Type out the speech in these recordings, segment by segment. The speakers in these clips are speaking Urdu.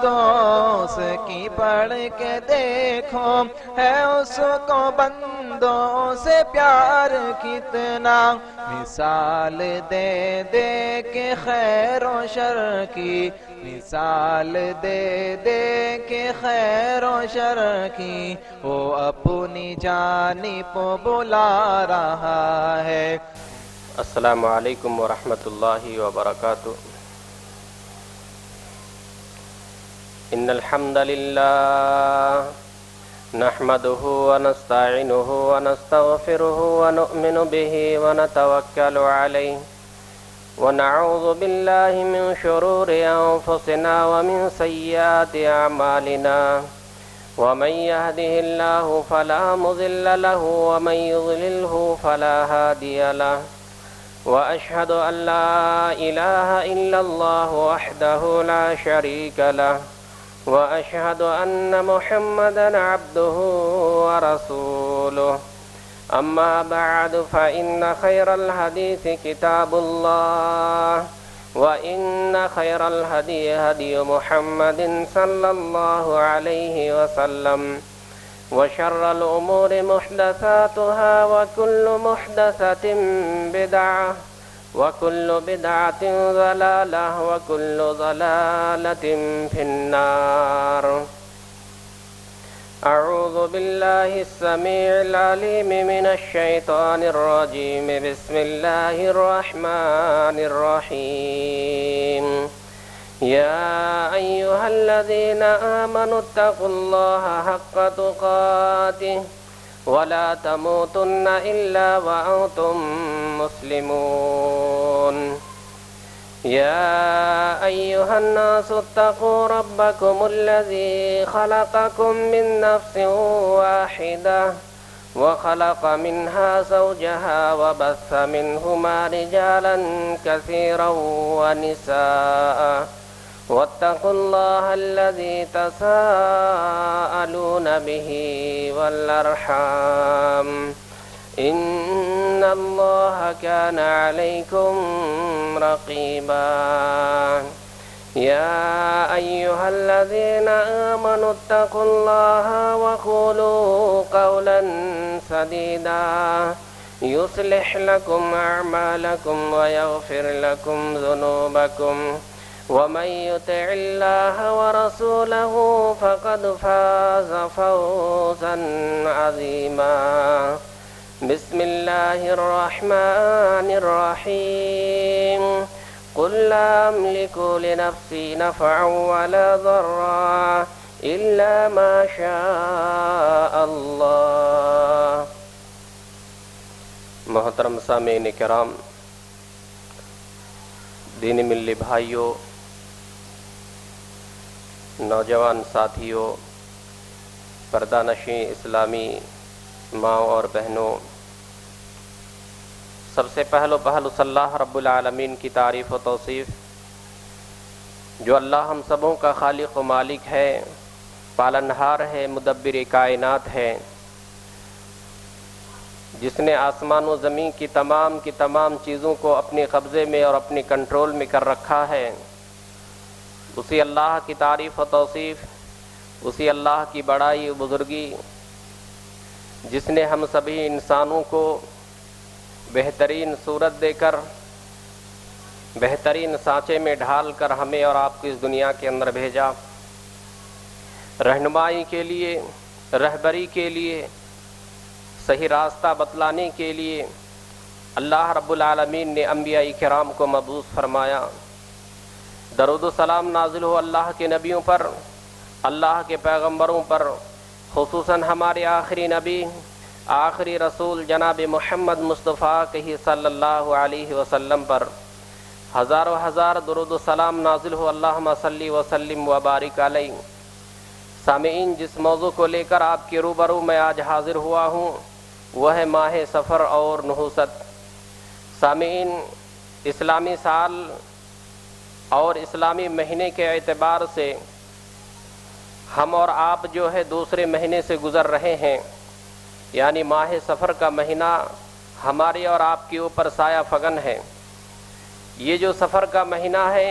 تو اس کی پڑھ کے دیکھو ہے اس کو بندوں سے پیار کتنا، مثال دے دے کے خیر و شر کی، مثال دے دے کے خیر و شر کی، وہ اپنی جانب بلا رہا ہے۔ السلام علیکم ورحمۃ اللہ وبرکاتہ۔ ان الحمد للہ نحمده ونستعینه ونستغفره ونؤمن به ونتوکل علیہ ونعوذ باللہ من شرور انفسنا ومن سیئات اعمالنا ومن يهده الله فلا مضل له ومن يضلله فلا هادي له وأشهد أن لا إله إلا الله وحده لا شريك له وأشهد أن محمدًا عبده ورسوله أما بعد فإن خير الحديث كتاب الله وإن خير الهدي هدي محمد صلى الله عليه وسلم وشر الأمور محدثاتها وكل محدثة بدعة وكل بدعة ضلالة وكل ضلالة في النار۔ أعوذ بالله السميع العليم من الشيطان الرجيم، بسم الله الرحمن الرحيم۔ يا أيها الذين آمنوا اتقوا الله حق تقاته ولا تموتن إلا وأنتم مسلمون۔ يا أيها الناس اتقوا ربكم الذي خلقكم من نفس واحدة وخلق منها زوجها وبث منهما رجالا كثيرا ونساء واتقوا الله الذي تساءلون به والأرحام إن الله كان عليكم رقيبا۔ يا أيها الذين آمنوا اتقوا الله وقولوا قولا سديدا يصلح لكم أعمالكم ويغفر لكم ذنوبكم ومن يطع الله ورسوله فقد فاز فوزا عظيما۔ بسم الله الرحمن الرحيم۔ قل لا أملك لنفسي نفعا ولا ضرا إلا ما شاء الله۔ محترم سامعین کرام، دینی ملی بھائیوں، نوجوان ساتھیوں، پردہ نشین اسلامی ماں اور بہنوں، سب سے پہلو صلی اللہ رب العالمین کی تعریف و توصیف، جو اللہ ہم سبوں کا خالق و مالک ہے، پالنہار ہے، مدبر کائنات ہے، جس نے آسمان و زمین کی تمام چیزوں کو اپنے قبضے میں اور اپنے کنٹرول میں کر رکھا ہے، اسی اللہ کی تعریف و توصیف، اسی اللہ کی بڑائی و بزرگی، جس نے ہم سبھی انسانوں کو بہترین صورت دے کر، بہترین سانچے میں ڈھال کر ہمیں اور آپ کو اس دنیا کے اندر بھیجا، رہنمائی کے لیے، رہبری کے لیے، صحیح راستہ بتلانے کے لیے اللہ رب العالمین نے انبیاء کرام کو مبعوث فرمایا۔ درود و سلام نازل ہو اللہ کے نبیوں پر، اللہ کے پیغمبروں پر، خصوصاً ہمارے آخری نبی، آخری رسول جناب محمد مصطفیٰ کہی صلی اللہ علیہ وسلم پر ہزاروں ہزار درود و سلام نازل ہو، اللہم صلی وسلم وبارک علیہ۔ سامعین، جس موضوع کو لے کر آپ کے روبرو میں آج حاضر ہوا ہوں وہ ہے ماہ سفر اور نحوست۔ سامعین، اسلامی سال اور اسلامی مہینے کے اعتبار سے ہم اور آپ جو ہے دوسرے مہینے سے گزر رہے ہیں، یعنی ماہ سفر کا مہینہ ہمارے اور آپ کے اوپر سایہ فگن ہے۔ یہ جو سفر کا مہینہ ہے،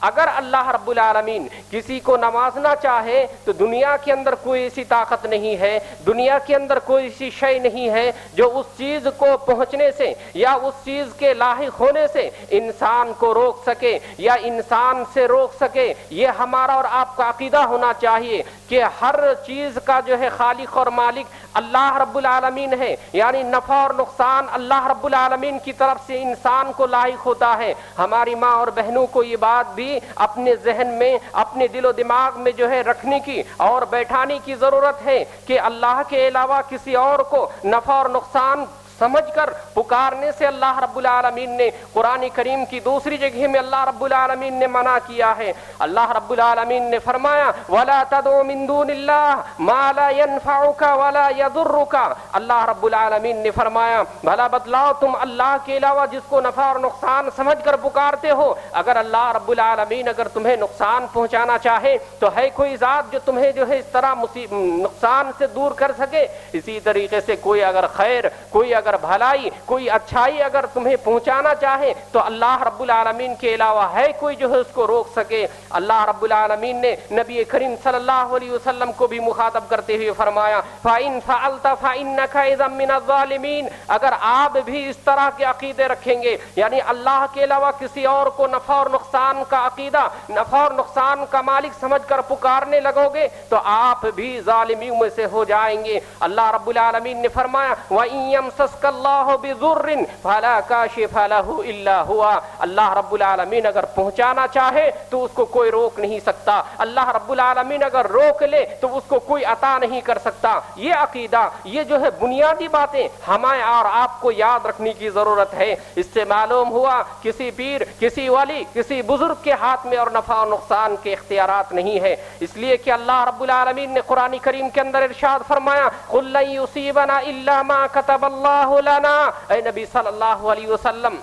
اگر اللہ رب العالمین کسی کو نوازنا چاہے تو دنیا کے اندر کوئی ایسی طاقت نہیں ہے، دنیا کے اندر کوئی ایسی شے نہیں ہے جو اس چیز کو پہنچنے سے یا اس چیز کے لاحق ہونے سے انسان کو روک سکے یا انسان سے روک سکے۔ یہ ہمارا اور آپ کا عقیدہ ہونا چاہیے کہ ہر چیز کا جو ہے خالق اور مالک اللہ رب العالمین ہے، یعنی نفع اور نقصان اللہ رب العالمین کی طرف سے انسان کو لاحق ہوتا ہے۔ ہماری ماں اور بہنوں کو یہ بات بھی اپنے ذہن میں، اپنے دل و دماغ میں جو ہے رکھنے کی اور بیٹھانے کی ضرورت ہے کہ اللہ کے علاوہ کسی اور کو نفع اور نقصان سمجھ کر پکارنے سے اللہ رب العالمین نے قرآن کریم کی دوسری جگہ میں اللہ رب العالمین نے منع کیا ہے۔ اللہ رب العالمین نے فرمایا وَلَا تَدْعُ مِن دُونِ اللَّهِ مَا لَا يَنفَعُكَ وَلَا يَضُرُّكَ۔ اللہ رب العالمین نے فرمایا بھلا بتلاؤ تم اللہ کے علاوہ جس کو نفع اور نقصان سمجھ کر پکارتے ہو، اگر اللہ رب العالمین اگر تمہیں نقصان پہنچانا چاہے تو ہے کوئی ذات جو تمہیں جو ہے اس طرح نقصان سے دور کر سکے؟ اسی طریقے سے کوئی اگر خیر، کوئی اگر بھلائی، کوئی اچھائی اگر تمہیں پہنچانا چاہے تو اللہ رب العالمین کے علاوہ ہے کوئی جو ہے اس کو روک سکے؟ اللہ رب العالمین نے نبی کریم صلی اللہ علیہ وسلم کو بھی مخاطب کرتے ہوئے فرمایا فَإِن فَعَلْتَ فَإِنَّكَ إِذًا مِّنَ الظَّالِمِينَ۔ اگر آپ بھی اس طرح کے عقیدے رکھیں گے، یعنی اللہ کے علاوہ کسی اور کو نفع اور نقصان کا عقیدہ، نفع اور نقصان کا مالک سمجھ کر پکارنے لگو گے تو آپ بھی ظالموں میں سے ہو جائیں گے۔ اللہ رب العالمین نے فرمایا وَإِن يَمْسَسْكَ اللَّهُ بِضُرٍّ فَلَا كَاشِفَ لَهُ إِلَّا هُوَ۔ اللہ رب العالمین اگر پہنچانا چاہے تو اس کو کوئی روک نہیں سکتا، اللہ رب العالمین اگر روک لے تو اس کو کوئی عطا نہیں کر سکتا۔ یہ عقیدہ، یہ جو ہے بنیادی باتیں ہمیں اور آپ کو یاد رکھنے کی ضرورت ہے۔ اس سے معلوم ہوا کسی پیر، کسی ولی، کسی بزرگ کے ہاتھ میں اور نفع و نقصان کے اختیارات نہیں ہے، اس لیے کہ اللہ رب العالمین نے قرآن کریم کے اندر ارشاد فرمایا قُل لَن يُصِيبَنَا إِلَّا مَا كَتَبَ اللَّهُ لَنَا۔ اے نبی صلی اللہ علیہ وسلم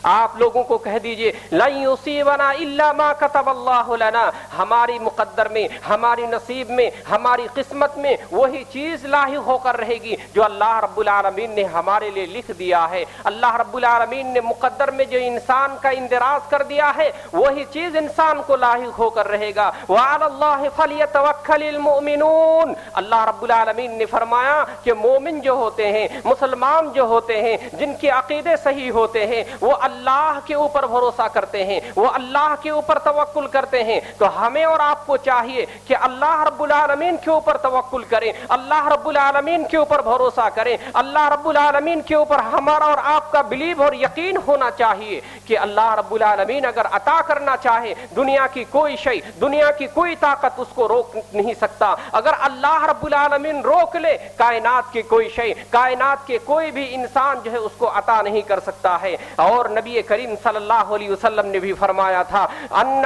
آپ لوگوں کو کہہ دیجئے لَن يُصِيبَنَا إِلَّا مَا كَتَبَ اللَّهُ لَنَا، ہماری مقدر میں، ہماری نصیب میں، ہماری قسمت میں وہی چیز لاحق ہو کر رہے گی جو اللہ رب العالمین نے ہمارے لیے لکھ دیا ہے۔ اللہ رب العالمین نے مقدر میں جو انسان کا اندراج کر دیا ہے وہی چیز انسان کو لاحق ہو کر رہے گا۔ وَعَلَى اللَّهِ فَلْيَتَوَكَّلِ الْمُؤْمِنُونَ۔ اللہ رب العالمین نے فرمایا کہ مومن جو ہوتے ہیں، مسلمان جو ہوتے ہیں، جن کے عقیدے صحیح ہوتے ہیں، وہ اللہ کے اوپر بھروسہ کرتے ہیں، وہ اللہ کے اوپر توکل کرتے ہیں۔ تو ہمیں اور آپ کو چاہیے کہ اللہ رب العالمین کے اوپر توکل کریں، اللہ رب العالمین کے اوپر بھروسہ کریں، اللہ رب العالمین کے اوپر ہمارا اور آپ کا بلیو اور یقین ہونا چاہیے کہ اللہ رب العالمین اگر عطا کرنا چاہے دنیا کی کوئی شے، دنیا کی کوئی طاقت اس کو روک نہیں سکتا۔ اگر اللہ رب العالمین روک لے کائنات کی کوئی شے، کائنات کے کوئی بھی انسان جو ہے اس کو عطا نہیں کر سکتا ہے۔ اور نبی کریم صلی اللہ علیہ وسلم نے بھی فرمایا تھا ان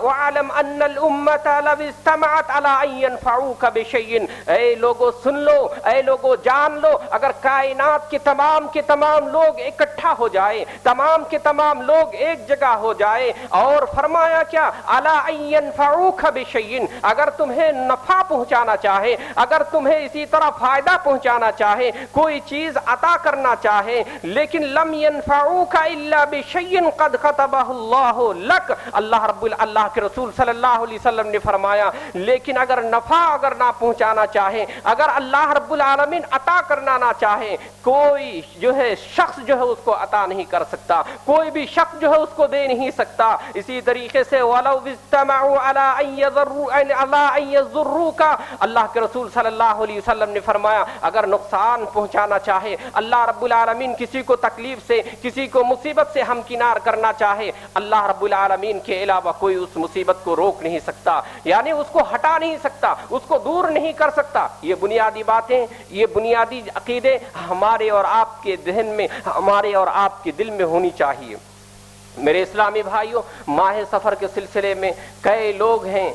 وعلم ان الامه لو اجتمعت على ان ينفعوك بشيء۔ اے لوگو سن لو، اے لوگو جان لو، اگر کائنات کے تمام لوگ اکٹھا ہو جائے، تمام کے تمام لوگ ایک جگہ ہو جائے، اور فرمایا کیا على ان ينفعوك بشيء، اگر تمہیں نفع پہنچانا چاہے، اگر تمہیں اسی طرح فائدہ پہنچانا چاہے، کوئی چیز عطا کرنا چاہے، لیکن لم ينفعوك الا بشيء قد كتبه الله لك، اللہ کے رسول صلی اللہ علیہ وسلم نے فرمایا لیکن اگر نفع اگر نہ پہنچانا چاہے، اگر اللہ رب العالمین عطا کرنا نہ چاہے، کوئی جو ہے شخص جو ہے اس کو عطا نہیں کر سکتا، کوئی بھی شخص جو ہے اس کو دے نہیں سکتا۔ اسی طریقے سے وَلَوْ اجْتَمَعُوا عَلَىٰ أَن يَضُرُّوكَ، اللہ کے رسول صلی اللہ علیہ وسلم نے فرمایا اگر نقصان پہنچانا چاہے، اللہ رب العالمین کسی کو تکلیف سے، کسی کو مصیبت سے ہمکنار کرنا چاہے، اللہ رب العالمین کے علاوہ کوئی اس مصیبت کو روک نہیں سکتا، یعنی اس کو ہٹا نہیں سکتا، اس کو دور نہیں کر سکتا۔ یہ بنیادی باتیں، یہ بنیادی عقیدے ہمارے اور آپ کے ذہن میں، ہمارے اور آپ کے دل میں ہونی چاہیے۔ میرے اسلامی بھائیوں، ماہ سفر کے سلسلے میں کئی لوگ ہیں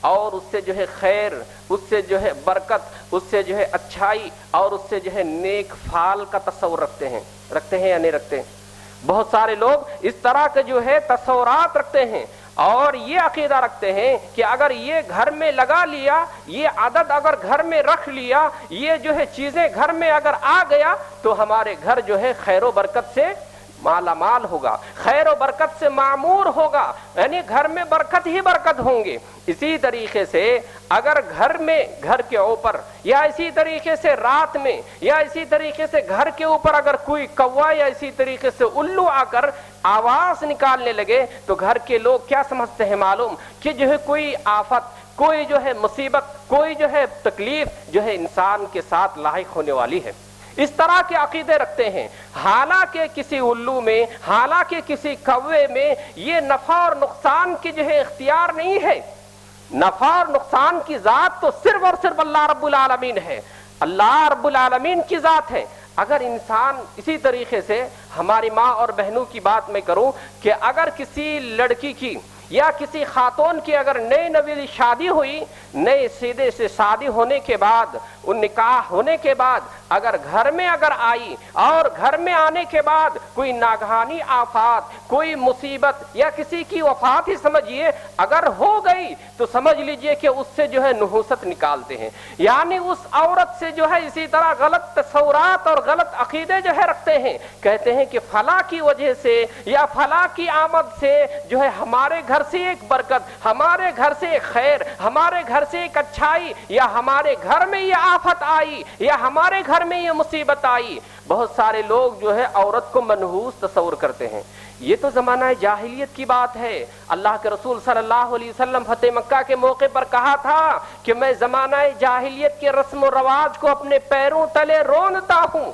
اور اس سے جو ہے خیر، اس سے جو ہے برکت، اس سے جو ہے اچھائی اور اس سے جو ہے نیک فال کا تصور رکھتے ہیں یا نہیں رکھتے؟ بہت سارے لوگ اس طرح کے جو ہے تصورات رکھتے ہیں اور یہ عقیدہ رکھتے ہیں کہ اگر یہ گھر میں لگا لیا، یہ عادت اگر گھر میں رکھ لیا، یہ جو ہے چیزیں گھر میں اگر آ گیا تو ہمارے گھر جو ہے خیر و برکت سے مالا مال ہوگا، خیر و برکت سے معمور ہوگا، یعنی گھر میں برکت ہی برکت ہوں گے۔ اسی طریقے سے اگر گھر کے اوپر یا اسی طریقے سے رات میں یا اسی طریقے سے گھر کے اوپر اگر کوئی کوا یا اسی طریقے سے الو آ کر آواز نکالنے لگے تو گھر کے لوگ کیا سمجھتے ہیں معلوم؟ کہ جو ہے کوئی آفت، کوئی جو ہے مصیبت، کوئی جو ہے تکلیف جو ہے انسان کے ساتھ لاحق ہونے والی ہے۔ اس طرح کے عقیدے رکھتے ہیں، حالانکہ کسی الو میں، حالانکہ کسی کوے میں یہ نفع اور نقصان کی جو ہے اختیار نہیں ہے۔ نفع اور نقصان کی ذات تو صرف اور صرف اللہ رب العالمین ہے، اللہ رب العالمین کی ذات ہے۔ اگر انسان اسی طریقے سے ہماری ماں اور بہنوں کی بات میں کروں کہ اگر کسی لڑکی کی یا کسی خاتون کی اگر نئی نوی شادی ہوئی، نئے سیدھے سے شادی ہونے کے بعد، ان نکاح ہونے کے بعد اگر گھر میں اگر آئی اور گھر میں آنے کے بعد کوئی ناگہانی آفات، کوئی مصیبت یا کسی کی وفات ہی سمجھیے اگر ہو گئی تو سمجھ لیجئے کہ اس سے جو ہے نحوست نکالتے ہیں، یعنی اس عورت سے جو ہے اسی طرح غلط تصورات اور غلط عقیدے جو ہے رکھتے ہیں، کہتے ہیں کہ فلاں کی وجہ سے یا فلاں کی آمد سے جو ہے ہمارے گھر سے ایک برکت، ہمارے گھر سے ایک خیر، ہمارے گھر سے ایک اچھائی، یا ہمارے گھر میں یہ آفت آئی یا ہمارے گھر میں یہ مصیبت آئی۔ بہت سارے لوگ جو ہے عورت کو منحوس تصور کرتے ہیں۔ یہ تو زمانہ جاہلیت کی بات ہے۔ اللہ کے رسول صلی اللہ علیہ وسلم فتح مکہ کے موقع پر کہا تھا کہ میں زمانہ جاہلیت کے رسم و رواج کو اپنے پیروں تلے رونتا ہوں۔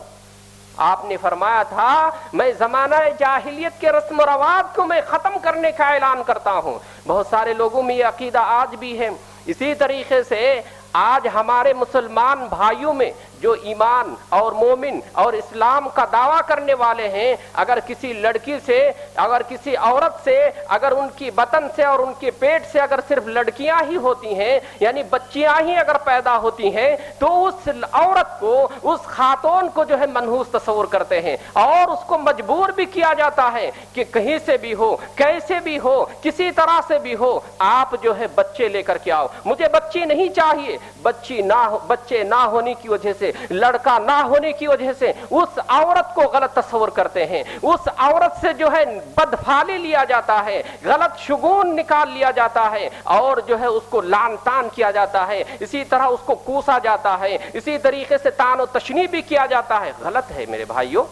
آپ نے فرمایا تھا میں زمانہ جاہلیت کے رسم و رواج کو میں ختم کرنے کا اعلان کرتا ہوں۔ بہت سارے لوگوں میں یہ عقیدہ آج بھی ہے۔ اسی طریقے سے آج ہمارے مسلمان بھائیوں میں جو ایمان اور مومن اور اسلام کا دعویٰ کرنے والے ہیں، اگر کسی لڑکی سے، اگر کسی عورت سے، اگر ان کی بطن سے اور ان کے پیٹ سے اگر صرف لڑکیاں ہی ہوتی ہیں، یعنی بچیاں ہی اگر پیدا ہوتی ہیں، تو اس عورت کو، اس خاتون کو جو ہے منحوس تصور کرتے ہیں اور اس کو مجبور بھی کیا جاتا ہے کہ کہیں سے بھی ہو، کیسے بھی ہو، کسی طرح سے بھی ہو، آپ جو ہے بچے لے کر کے آؤ، مجھے بچی نہیں چاہیے۔ بچے نہ ہونے کی وجہ سے، لڑکا نہ ہونے کی وجہ سے اس عورت کو غلط تصور کرتے ہیں، اس عورت سے جو ہے بدفعلی لیا جاتا ہے، غلط شگون نکال لیا جاتا ہے اور جو ہے اس کو لعن طعن کیا جاتا ہے، اسی طرح اس کو کوسا جاتا ہے، اسی طریقے سے طعن و تشنیع بھی کیا جاتا ہے۔ غلط ہے میرے بھائیوں۔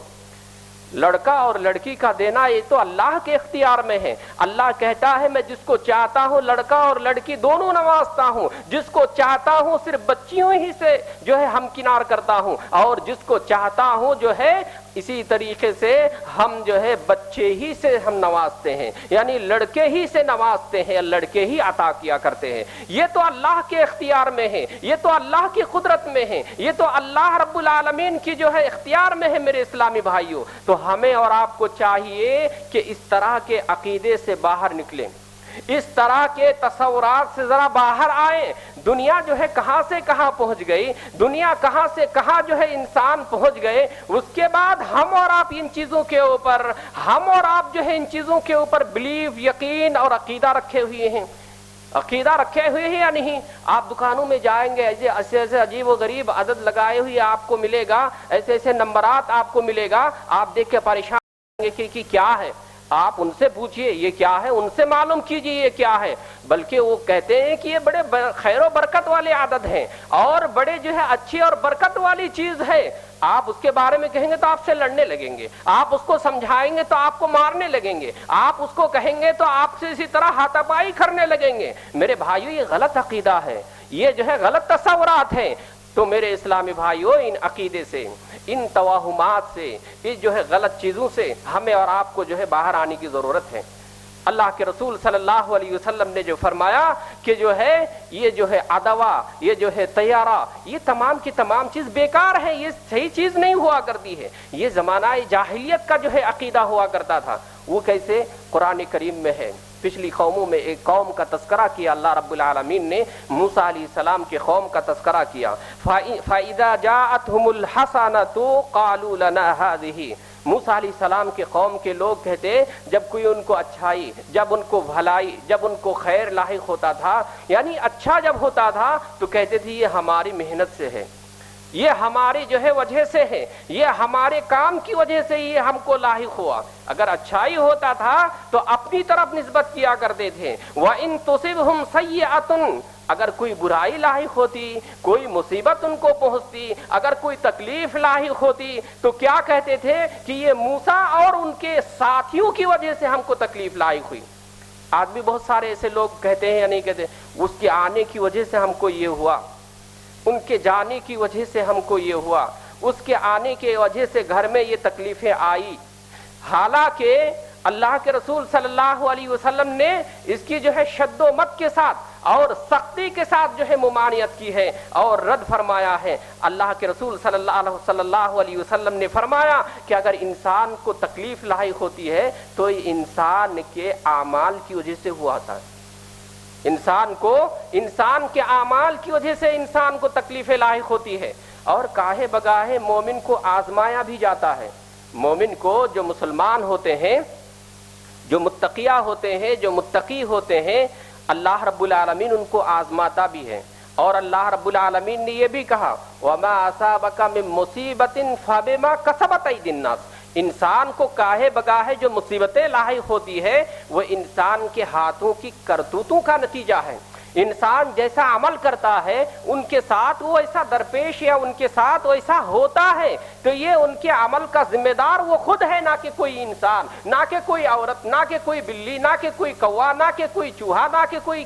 لڑکا اور لڑکی کا دینا یہ تو اللہ کے اختیار میں ہے۔ اللہ کہتا ہے میں جس کو چاہتا ہوں لڑکا اور لڑکی دونوں نوازتا ہوں، جس کو چاہتا ہوں صرف بچیوں ہی سے جو ہے ہمکنار کرتا ہوں، اور جس کو چاہتا ہوں جو ہے اسی طریقے سے ہم جو ہے بچے ہی سے ہم نوازتے ہیں، یعنی لڑکے ہی سے نوازتے ہیں، لڑکے ہی عطا کیا کرتے ہیں۔ یہ تو اللہ کے اختیار میں ہے، یہ تو اللہ کی قدرت میں ہے، یہ تو اللہ رب العالمین کی جو ہے اختیار میں ہے میرے اسلامی بھائیوں۔ تو ہمیں اور آپ کو چاہیے کہ اس طرح کے عقیدے سے باہر نکلیں، اس طرح کے تصورات سے ذرا باہر آئیں۔ دنیا جو ہے کہاں سے کہاں پہنچ گئی، دنیا کہاں سے کہاں جو ہے انسان پہنچ گئے، اس کے بعد ہم اور آپ ان چیزوں کے اوپر، ہم اور آپ جو ہے ان چیزوں کے اوپر بلیف، یقین اور عقیدہ رکھے ہوئے ہیں۔ عقیدہ رکھے ہوئے ہیں یا نہیں؟ آپ دکانوں میں جائیں گے، ایسے ایسے عجیب و غریب عدد لگائے ہوئے آپ کو ملے گا، ایسے ایسے نمبرات آپ کو ملے گا، آپ دیکھ کے پریشان ہوں گے کہ کیا ہے۔ آپ ان سے پوچھئے یہ کیا ہے، ان سے معلوم کیجئے یہ کیا ہے۔ بلکہ وہ کہتے ہیں کہ یہ بڑے خیر و برکت والے عادت ہیں اور بڑے جو ہے اچھی اور برکت والی چیز ہے۔ آپ اس کے بارے میں کہیں گے تو آپ سے لڑنے لگیں گے، آپ اس کو سمجھائیں گے تو آپ کو مارنے لگیں گے، آپ اس کو کہیں گے تو آپ سے اسی طرح ہاتھا پائی کرنے لگیں گے۔ میرے بھائیو یہ غلط عقیدہ ہے، یہ جو ہے غلط تصورات ہیں۔ تو میرے اسلامی بھائیو ان عقیدے سے، ان توہمات سے، اس جو ہے غلط چیزوں سے ہمیں اور آپ کو جو ہے باہر آنے کی ضرورت ہے۔ اللہ کے رسول صلی اللہ علیہ وسلم نے جو فرمایا کہ جو ہے یہ جو ہے ادوا، یہ جو ہے طیارہ، یہ تمام کی تمام چیز بیکار ہے، یہ صحیح چیز نہیں ہوا کرتی ہے۔ یہ زمانہ جاہلیت کا جو ہے عقیدہ ہوا کرتا تھا۔ وہ کیسے؟ قرآن کریم میں ہے پچھلی قوموں میں ایک قوم کا تذکرہ کیا اللہ رب العالمین نے، موسیٰ علیہ السلام کے قوم کا تذکرہ کیا۔ فَإِذَا جَاءَتْهُمُ الْحَسَنَةُ قَالُوا لَنَا هَذِهِ، موسیٰ علیہ السلام کے قوم کے لوگ کہتے جب کوئی ان کو اچھائی، جب ان کو بھلائی، جب ان کو خیر لاحق ہوتا تھا، یعنی اچھا جب ہوتا تھا تو کہتے تھے یہ ہماری محنت سے ہے، یہ ہماری جو ہے وجہ سے ہے، یہ ہمارے کام کی وجہ سے یہ ہم کو لاحق ہوا۔ اگر اچھائی ہوتا تھا تو اپنی طرف نسبت کیا کرتے تھے۔ وَإِن تُصِبْهُمْ سَيِّئَةٌ، اگر کوئی برائی لاحق ہوتی، کوئی مصیبت ان کو پہنچتی، اگر کوئی تکلیف لاحق ہوتی تو کیا کہتے تھے کہ یہ موسیٰ اور ان کے ساتھیوں کی وجہ سے ہم کو تکلیف لاحق ہوئی۔ آج بھی بہت سارے ایسے لوگ کہتے ہیں یا نہیں کہتے، اس کے آنے کی وجہ سے ہم کو یہ ہوا، ان کے جانے کی وجہ سے ہم کو یہ ہوا، اس کے آنے کی وجہ سے گھر میں یہ تکلیفیں آئی۔ حالانکہ اللہ کے رسول صلی اللہ علیہ وسلم نے اس کی جو ہے شد و مت کے ساتھ اور سختی کے ساتھ جو ہے ممانعت کی ہے اور رد فرمایا ہے۔ اللہ کے رسول صلی اللہ علیہ وسلم نے فرمایا کہ اگر انسان کو تکلیف لاحق ہوتی ہے تو یہ انسان کے اعمال کی وجہ سے ہوا تھا، انسان کے اعمال کی وجہ سے انسان کو تکلیفیں لاحق ہوتی ہے۔ اور کاہے بگاہے مومن کو آزمایا بھی جاتا ہے، مومن کو، جو مسلمان ہوتے ہیں، جو متقیہ ہوتے ہیں، جو متقی ہوتے ہیں، اللہ رب العالمین ان کو آزماتا بھی ہے۔ اور اللہ رب العالمین نے یہ بھی کہا وَمَا أَصَابَكَ مِن مُّصِيبَةٍ فَبِمَا كَسَبَتْ أَيْدِي النَّاسِ، انسان کو کاہے بگاہے جو مصیبتیں لاحق ہوتی ہے وہ انسان کے ہاتھوں کی کرتوتوں کا نتیجہ ہے۔ انسان جیسا عمل کرتا ہے ان کے ساتھ وہ ایسا درپیش یا ان کے ساتھ وہ ایسا ہوتا ہے، تو یہ ان کے عمل کا ذمہ دار وہ خود ہے، نہ کہ کوئی انسان، نہ کہ کوئی عورت، نہ کہ کوئی بلی، نہ کہ کوئی کوا، نہ کہ کوئی چوہا، نہ کہ کوئی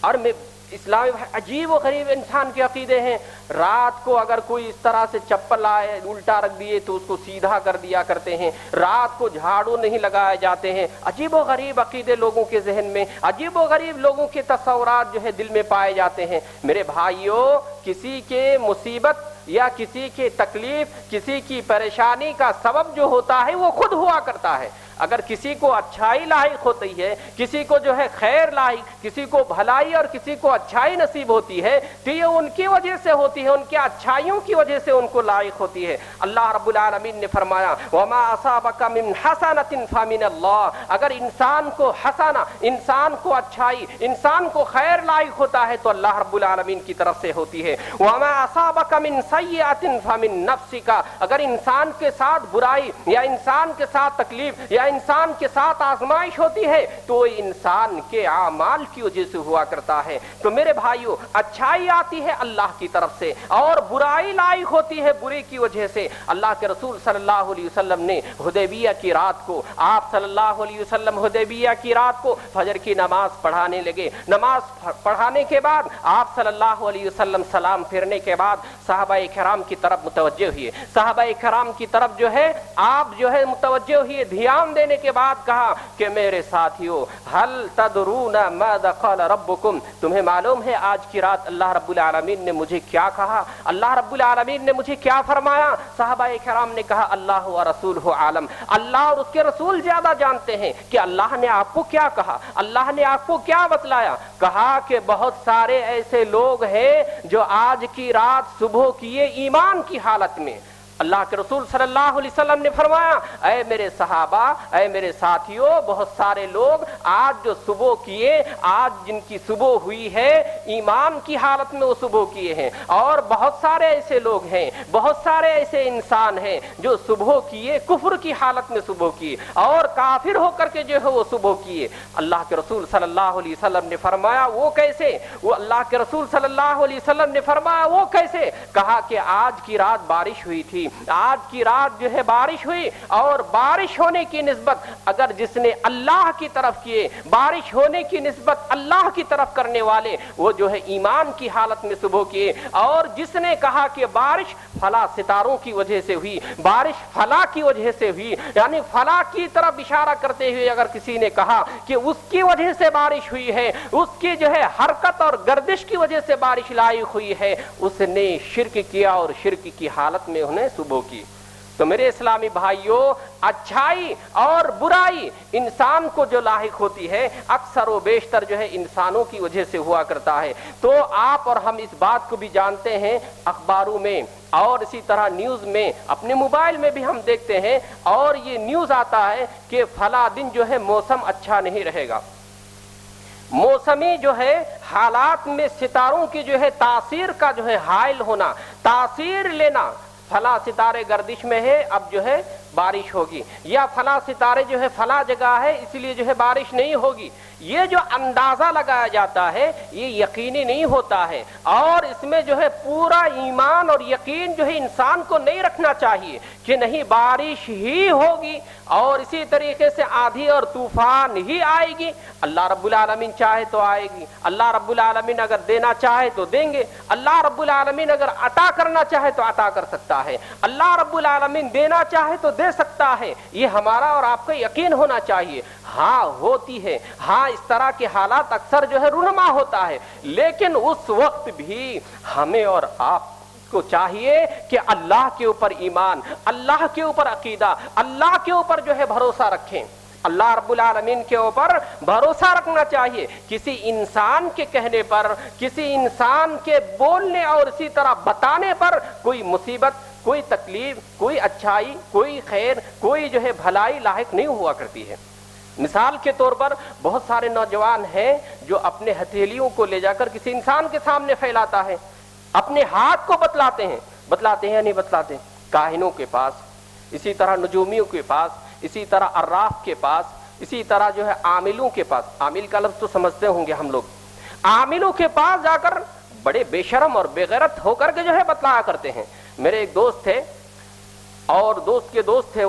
اور میں اسلام عجیب و غریب انسان کے عقیدے ہیں۔ رات کو اگر کوئی اس طرح سے چپل آئے الٹا رکھ دیے تو اس کو سیدھا کر دیا کرتے ہیں، رات کو جھاڑو نہیں لگائے جاتے ہیں۔ عجیب و غریب عقیدے لوگوں کے ذہن میں، عجیب و غریب لوگوں کے تصورات جو ہے دل میں پائے جاتے ہیں۔ میرے بھائیوں، کسی کے مصیبت یا کسی کی تکلیف، کسی کی پریشانی کا سبب جو ہوتا ہے وہ خود ہوا کرتا ہے۔ اگر کسی کو اچھائی لاحق ہوتی ہے، کسی کو جو ہے خیر لاحق، کسی کو بھلائی اور کسی کو اچھائی نصیب ہوتی ہے تو یہ ان کی وجہ سے ہوتی ہے، ان کی اچھائیوں کی وجہ سے ان کو لاحق ہوتی ہے۔ اللہ رب العالمین نے فرمایا وَمَا أَصَابَكَ مِنْ حَسَنَةٍ فَمِنَ اللَّهِ، اگر انسان کو حسنہ، انسان کو اچھائی، انسان کو خیر لاحق ہوتا ہے تو اللہ رب العالمین کی طرف سے ہوتی ہے۔ وَمَا أَصَابَكَ مِنْ سَيِّئَةٍ فَمِنْ نَفْسِكَ، اگر انسان کے ساتھ برائی یا انسان کے ساتھ تکلیف یا انسان کے ساتھ آزمائش ہوتی ہے تو انسان کے اعمال کی وجہ سے ہوا کرتا ہے۔ تو میرے بھائیو، اچھائی آتی ہے اللہ کی طرف سے اور برائی لاحق ہوتی ہے بری کی وجہ سے۔ اللہ کے رسول صلی اللہ علیہ وسلم نے حدیبیہ کی رات کو، آپ صلی اللہ علیہ وسلم حدیبیہ کی رات کو فجر کی نماز پڑھانے لگے۔ نماز پڑھانے کے بعد آپ صلی اللہ علیہ وسلم سلام پھیرنے کے بعد صحابہ کرام کی طرف متوجہ ہوئے، صحابہ کرام کی طرف جو ہے آپ جو ہے متوجہ ہوئے، دھیان دینے کے بعد کہا کہ میرے ساتھیو هل تدرون ماذا قال ربكم، تمہیں معلوم ہے آج کی رات اللہ رب العالمین نے مجھے کیا کہا، اللہ رب العالمین نے مجھے کیا فرمایا؟ صحابہ کرام نے کہا اللہ و رسولہ عالم، اللہ اور اس کے رسول زیادہ جانتے ہیں کہ اللہ نے آپ کو کیا کہا، اللہ نے آپ کو کیا بتلایا۔ کہا کہ بہت سارے ایسے لوگ ہیں جو آج کی رات صبح کیے ایمان کی حالت میں۔ اللہ کے رسول صلی اللہ علیہ وسلم نے فرمایا اے میرے صحابہ، اے میرے ساتھیوں، بہت سارے لوگ آج جو صبح کیے، آج جن کی صبح ہوئی ہے ایمان کی حالت میں وہ صبح کیے ہیں، اور بہت سارے ایسے لوگ ہیں، بہت سارے ایسے انسان ہیں جو صبح کیے کفر کی حالت میں صبح کیے اور کافر ہو کر کے جو ہے وہ صبح کیے۔ اللہ کے رسول صلی اللہ علیہ وسلم نے فرمایا وہ کیسے؟ وہ اللہ کے رسول صلی اللہ علیہ وسلم نے فرمایا وہ کیسے؟ کہا کہ آج کی رات بارش ہوئی تھی، آج کی رات جو ہے بارش ہوئی، اور بارش ہونے کی نسبت اگر جس نے اللہ کی طرف کیے، بارش ہونے کی نسبت اللہ کی طرف کرنے والے وہ جو ہے ایمان کی حالت میں صبح کیے، اور جس نے کہا کہ بارش فلاں ستاروں کی وجہ سے ہوئی، بارش فلاں کی وجہ سے ہوئی، یعنی فلاں کی طرف اشارہ کرتے ہوئے اگر کسی نے کہا کہ اس کی وجہ سے بارش ہوئی ہے، اس کی جو ہے حرکت اور گردش کی وجہ سے بارش لاحق ہوئی ہے، اس نے شرک کیا اور شرک کی حالت میں انہیں صبح کی۔ تو میرے اسلامی بھائیوں، اچھائی اور برائی انسان کو جو لاحق ہوتی ہے اکثر و بیشتر جو ہے انسانوں کی وجہ سے ہوا کرتا ہے۔ تو آپ اور ہم اس بات کو بھی جانتے ہیں، اخباروں میں اور اسی طرح نیوز میں، اپنے موبائل میں بھی ہم دیکھتے ہیں، اور یہ نیوز آتا ہے کہ فلاں دن جو ہے موسم اچھا نہیں رہے گا۔ موسمی جو ہے حالات میں ستاروں کی جو ہے تاثیر کا جو ہے حائل ہونا، تاثیر لینا، فلاں ستارے گردش میں ہے اب جو ہے بارش ہوگی، یا فلاں ستارے جو ہے فلاں جگہ ہے اس لیے جو ہے بارش نہیں ہوگی، یہ جو اندازہ لگایا جاتا ہے یہ یقینی نہیں ہوتا ہے، اور اس میں جو ہے پورا ایمان اور یقین جو ہے انسان کو نہیں رکھنا چاہیے کہ نہیں بارش ہی ہوگی اور اسی طریقے سے آندھی اور طوفان ہی آئے گی۔ اللہ رب العالمین چاہے تو آئے گی، اللہ رب العالمین اگر دینا چاہے تو دیں گے، اللہ رب العالمین اگر عطا کرنا چاہے تو عطا کر سکتا ہے، اللہ رب العالمین دینا چاہے تو دے سکتا ہے، یہ ہمارا اور آپ کا یقین ہونا چاہیے۔ ہاں ہوتی ہے، ہاں اس طرح کے حالات اکثر جو ہے رونما ہوتا ہے، لیکن اس وقت بھی ہمیں اور آپ کو چاہیے کہ اللہ کے اوپر ایمان، اللہ کے اوپر عقیدہ، اللہ کے اوپر جو ہے بھروسہ رکھیں، اللہ رب العالمین کے اوپر بھروسہ رکھنا چاہیے۔ کسی انسان کے کہنے پر، کسی انسان کے بولنے اور اسی طرح بتانے پر کوئی مصیبت، کوئی تکلیف، کوئی اچھائی، کوئی خیر، کوئی جو ہے بھلائی لاحق نہیں ہوا کرتی ہے۔ مثال کے طور پر بہت سارے نوجوان ہیں جو اپنے ہتھیلیوں کو لے جا کر کسی انسان کے سامنے پھیلاتا ہے، اپنے ہاتھ کو بتلاتے ہیں یا نہیں بتلاتے، کاہنوں کے پاس، اسی طرح نجومیوں کے پاس، اسی طرح عراف کے پاس، اسی طرح جو ہے عاملوں کے پاس، عامل کا لفظ تو سمجھتے ہوں گے ہم لوگ، عاملوں کے پاس جا کر بڑے بے شرم اور بے غیرت ہو کر کے جو ہے بتلایا کرتے ہیں۔ میرے ایک دوست تھے اور دوست کے دوست تھے،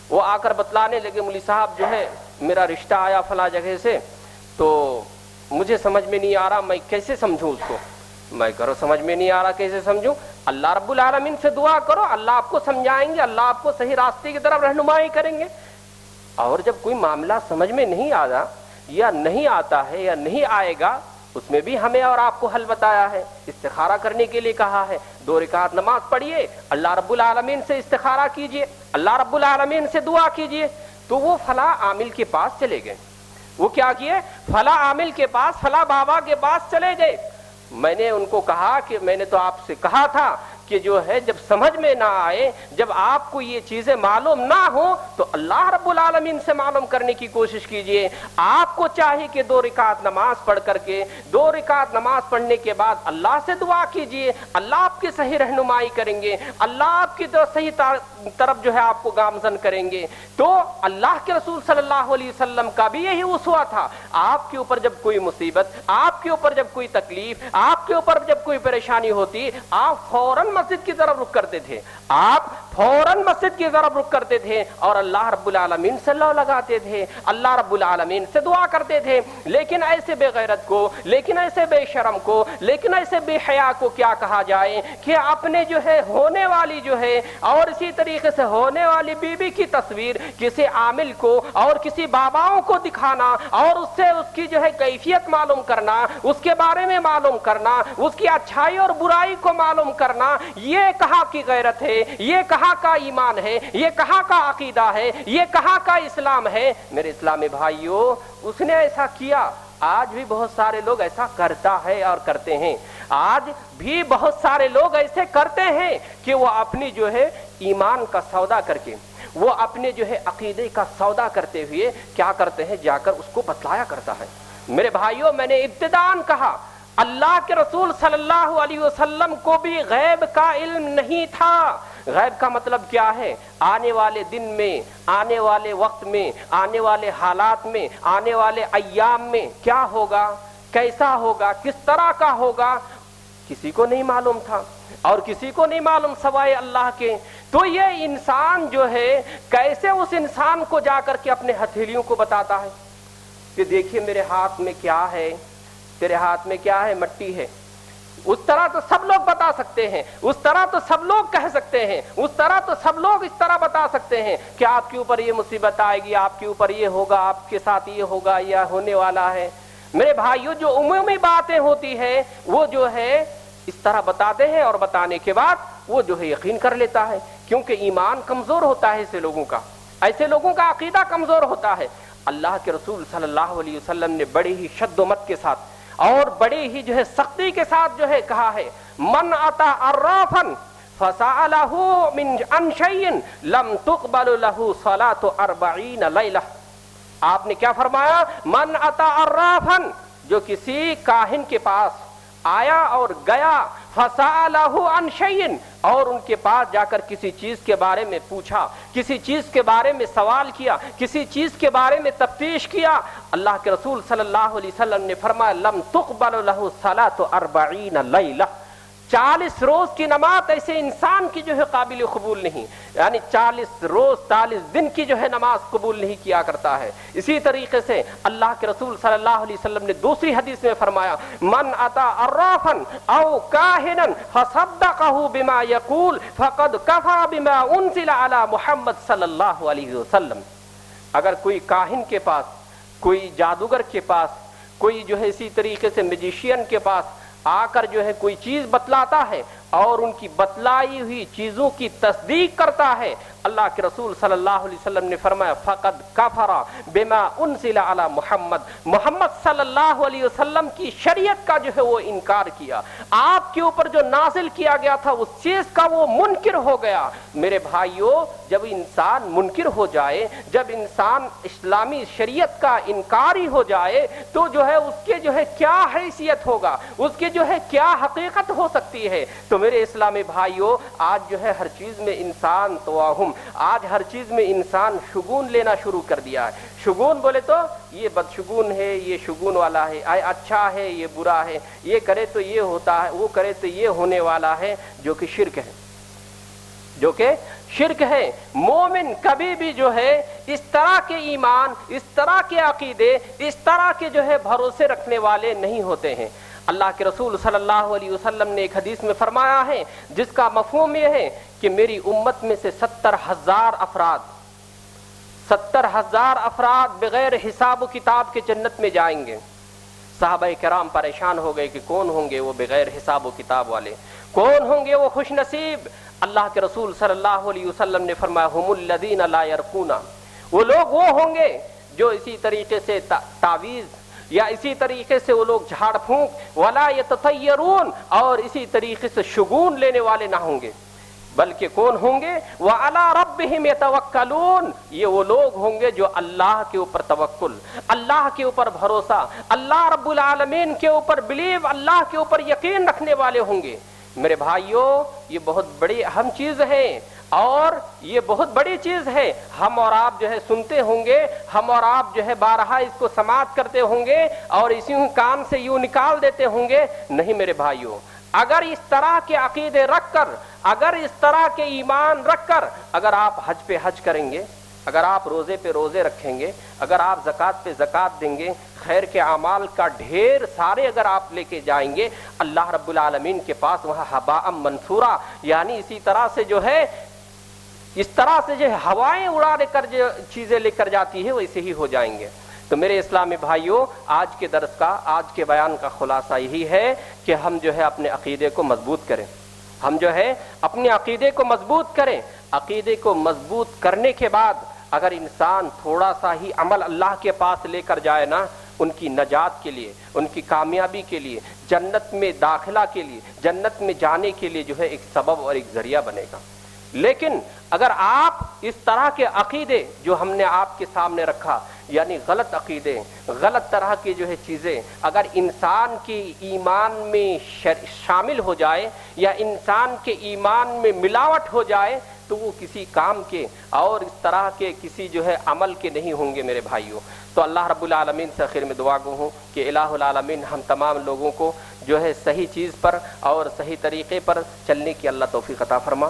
وہ آ کر بتلانے لگے، مولوی صاحب جو ہے میرا رشتہ آیا فلاں جگہ سے، تو مجھے سمجھ میں نہیں آ رہا میں کیسے سمجھوں اس کو۔ میں کرو سمجھ میں نہیں آ رہا کیسے سمجھوں، اللہ رب العالمین سے دعا کرو، اللہ آپ کو سمجھائیں گے، اللہ آپ کو صحیح راستے کی طرف رہنمائی کریں گے۔ اور جب کوئی معاملہ سمجھ میں نہیں آتا یا نہیں آتا ہے یا نہیں آئے گا، اس میں بھی ہمیں اور آپ کو حل بتایا ہے، استخارہ کرنے کے لیے کہا ہے، 2 رکعت نماز پڑھیے، اللہ رب العالمین سے استخارہ کیجئے، اللہ رب العالمین سے دعا کیجئے۔ تو وہ فلاں عامل کے پاس چلے گئے، وہ کیا کیے، فلاں عامل کے پاس، فلاں بابا کے پاس چلے گئے۔ میں نے ان کو کہا کہ میں نے تو آپ سے کہا تھا کہ جو ہے جب سمجھ میں نہ آئے، جب آپ کو یہ چیزیں معلوم نہ ہو تو اللہ رب العالمین سے معلوم کرنے کی کوشش کیجئے۔ آپ کو چاہیے کہ 2 رکعت نماز پڑھ کر کے، 2 رکعت نماز پڑھنے کے بعد اللہ سے دعا کیجئے، اللہ آپ کی صحیح رہنمائی کریں گے، اللہ آپ کی صحیح طرف جو ہے آپ کو گامزن کریں گے۔ تو اللہ کے رسول صلی اللہ علیہ وسلم کا بھی یہی اسوہ تھا، آپ کے اوپر جب کوئی مصیبت، آپ کے اوپر جب کوئی تکلیف، آپ کے اوپر جب کوئی پریشانی ہوتی، آپ فوراً مسجد کی طرف رخ کرتے تھے، آپ فوراً مسجد کی طرف رخ کرتے تھے اور اللہ رب العالمین سے اللہ لگاتے تھے، اللہ رب العالمین سے دعا کرتے تھے۔ لیکن ایسے بے غیرت کو، لیکن ایسے بے شرم کو، لیکن ایسے بے حیا کو کیا کہا جائے کہ اپنے جو ہے ہونے والی جو ہے اور اسی طریقے سے ہونے والی بیوی کی تصویر کسی عامل کو اور کسی باباؤں کو دکھانا اور اس سے اس کی جو ہے کیفیت معلوم کرنا، اس کے بارے میں معلوم کرنا، اس کی اچھائی اور برائی کو معلوم کرنا، یہ کہاں کی غیرت ہے، یہ کہاں کا ایمان ہے، یہ کہاں کا عقیدہ ہے، یہ کہاں کا اسلام ہے۔ میرے اسلامی بھائیوں، اس نے ایسا کیا، آج بھی بہت سارے لوگ ایسا کرتا ہے اور کرتے ہیں، آج بھی بہت سارے لوگ ایسے کرتے ہیں کہ وہ اپنی جو ہے ایمان کا سودا کر کے، وہ اپنے جو ہے عقیدے کا سودا کرتے ہوئے کیا کرتے ہیں، جا کر اس کو بتلایا کرتا ہے۔ میرے بھائیوں، میں نے ابتداءً کہا اللہ کے رسول صلی اللہ علیہ وسلم کو بھی غیب کا علم نہیں تھا۔ غیب کا مطلب کیا ہے، آنے والے دن میں، آنے والے وقت میں، آنے والے حالات میں، آنے والے ایام میں کیا ہوگا، کیسا ہوگا، کس طرح کا ہوگا، کسی کو نہیں معلوم تھا اور کسی کو نہیں معلوم سوائے اللہ کے۔ تو یہ انسان جو ہے کیسے اس انسان کو جا کر کے اپنے ہتھیلیوں کو بتاتا ہے کہ دیکھیے میرے ہاتھ میں کیا ہے، تیرے ہاتھ میں کیا ہے، مٹی ہے۔ اس طرح تو سب لوگ بتا سکتے ہیں، اس طرح تو سب لوگ کہہ سکتے ہیں، اس طرح تو سب لوگ اس طرح بتا سکتے ہیں کہ آپ کے اوپر یہ مصیبت آئے گی، آپ کے اوپر یہ ہوگا، آپ کے ساتھ یہ ہوگا، یہ ہونے والا ہے۔ میرے بھائیوں، جو عمومی باتیں ہوتی ہیں وہ جو ہے اس طرح بتاتے ہیں اور بتانے کے بعد وہ جو ہے یقین کر لیتا ہے، کیونکہ ایمان کمزور ہوتا ہے ایسے لوگوں کا عقیدہ کمزور ہوتا ہے۔ اللہ کے رسول صلی اللہ علیہ وسلم نے بڑے ہی شد و مت کے ساتھ اور بڑے ہی جو ہے سختی کے ساتھ جو ہے کہا ہے، من اتی عرافا فسألہ من عن شیء لم تقبل له صلاة 40 لیلہ۔ آپ نے کیا فرمایا؟ من اتی عرافا، جو کسی کاہن کے پاس آیا اور گیا، فسألہ عن شیء، اور ان کے پاس جا کر کسی چیز کے بارے میں پوچھا، کسی چیز کے بارے میں سوال کیا، کسی چیز کے بارے میں تفتیش کیا، اللہ کے رسول صلی اللہ علیہ وسلم نے فرمایا لم تقبل له صلاة 40 لیلہ، 40 روز کی نماز ایسے انسان کی جو ہے قابل قبول نہیں، یعنی 40 روز 40 دن کی جو ہے نماز قبول نہیں کیا کرتا ہے۔ اسی طریقے سے اللہ کے رسول صلی اللہ علیہ وسلم نے دوسری حدیث میں فرمایا، من اتی عرافا او کاہنا فصدقہ بما یقول فقد کفر بما انزل علی محمد صلی اللہ علیہ وسلم۔ اگر کوئی کاہن کے پاس، کوئی جادوگر کے پاس، کوئی جو ہے اسی طریقے سے میجیشین کے پاس آ کر جو ہے کوئی چیز بتلاتا ہے اور ان کی بتلائی ہوئی چیزوں کی تصدیق کرتا ہے، اللہ کے رسول صلی اللہ علیہ وسلم نے فرمایا فقد کفر بما انزل علی محمد، محمد صلی اللہ علیہ وسلم کی شریعت کا جو ہے وہ انکار کیا، آپ کے اوپر جو نازل کیا گیا تھا اس چیز کا وہ منکر ہو گیا۔ میرے بھائیوں، جب انسان منکر ہو جائے، جب انسان اسلامی شریعت کا انکاری ہو جائے تو جو ہے اس کے جو ہے کیا حیثیت ہوگا، اس کے جو ہے کیا حقیقت ہو سکتی ہے۔ تو میرے اسلامی بھائیوں، آج جو ہے ہر چیز میں انسان توہم، آج ہر چیز میں انسان شگون لینا شروع کر دیا ہے۔ شگون بولے تو یہ بدشگون ہے، یہ شگون والا ہے، اچھا ہے، یہ برا ہے، یہ کرے تو یہ ہوتا ہے، وہ کرے تو یہ ہونے والا ہے، جو کہ شرک ہے، جو کہ شرک ہے۔ مومن کبھی بھی جو ہے اس طرح کے ایمان، اس طرح کے عقیدے، اس طرح کے جو ہے بھروسے رکھنے والے نہیں ہوتے ہیں۔ اللہ کے رسول صلی اللہ علیہ وسلم نے ایک حدیث میں فرمایا ہے جس کا مفہوم یہ ہے کہ میری امت میں سے 70,000 افراد بغیر حساب و کتاب کے جنت میں جائیں گے۔ صحابہ کرام پریشان ہو گئے کہ کون ہوں گے وہ بغیر حساب و کتاب والے، کون ہوں گے وہ خوش نصیب؟ اللہ کے رسول صلی اللہ علیہ وسلم نے فرمایا ہم الذین لا یرقون، وہ لوگ وہ ہوں گے جو اسی طریقے سے تعویذ یا اسی طریقے سے وہ لوگ جھاڑ پھونک، ولا یتطیرون، اور اسی طریقے سے شگون لینے والے نہ ہوں گے، بلکہ کون ہوں گے؟ وعلی ربہم یتوکلون، یہ وہ لوگ ہوں گے جو اللہ کے اوپر توکل، اللہ کے اوپر بھروسہ، اللہ رب العالمین کے اوپر بلیو، اللہ کے اوپر یقین رکھنے والے ہوں گے۔ میرے بھائیوں، یہ بہت بڑی اہم چیز ہے اور یہ بہت بڑی چیز ہے۔ ہم اور آپ جو ہے سنتے ہوں گے، ہم اور آپ جو ہے بارہا اس کو سماعت کرتے ہوں گے اور اسی کان سے یوں نکال دیتے ہوں گے۔ نہیں میرے بھائیوں، اگر اس طرح کے عقیدے رکھ کر، اگر اس طرح کے ایمان رکھ کر اگر آپ حج پہ حج کریں گے، اگر آپ روزے پہ روزے رکھیں گے، اگر آپ زکوٰۃ پہ زکوٰۃ دیں گے، خیر کے اعمال کا ڈھیر سارے اگر آپ لے کے جائیں گے، اللہ رب العالمین کے پاس وہاں ہباء منصورا، یعنی اسی طرح سے جو ہے اس طرح سے جو ہوائیں اڑا لے کر جو چیزیں لے کر جاتی ہے ویسے ہی ہو جائیں گے۔ تو میرے اسلامی بھائیوں، آج کے درس کا، آج کے بیان کا خلاصہ یہی ہے کہ ہم جو ہے اپنے عقیدے کو مضبوط کریں، ہم جو ہے اپنے عقیدے کو مضبوط کریں۔ عقیدے کو مضبوط کرنے کے بعد اگر انسان تھوڑا سا ہی عمل اللہ کے پاس لے کر جائے نا، ان کی نجات کے لیے، ان کی کامیابی کے لیے، جنت میں داخلہ کے لیے، جنت میں جانے کے لیے جو ہے ایک سبب اور ایک ذریعہ بنے گا۔ لیکن اگر آپ اس طرح کے عقیدے جو ہم نے آپ کے سامنے رکھا، یعنی غلط عقیدے، غلط طرح کی جو ہے چیزیں اگر انسان کے ایمان میں شامل ہو جائے یا انسان کے ایمان میں ملاوٹ ہو جائے تو وہ کسی کام کے اور اس طرح کے کسی جو ہے عمل کے نہیں ہوں گے میرے بھائیوں۔ تو اللہ رب العالمین سے آخر میں دعا گو ہوں کہ الہ العالمین ہم تمام لوگوں کو جو ہے صحیح چیز پر اور صحیح طریقے پر چلنے کی اللہ توفیق عطا فرما۔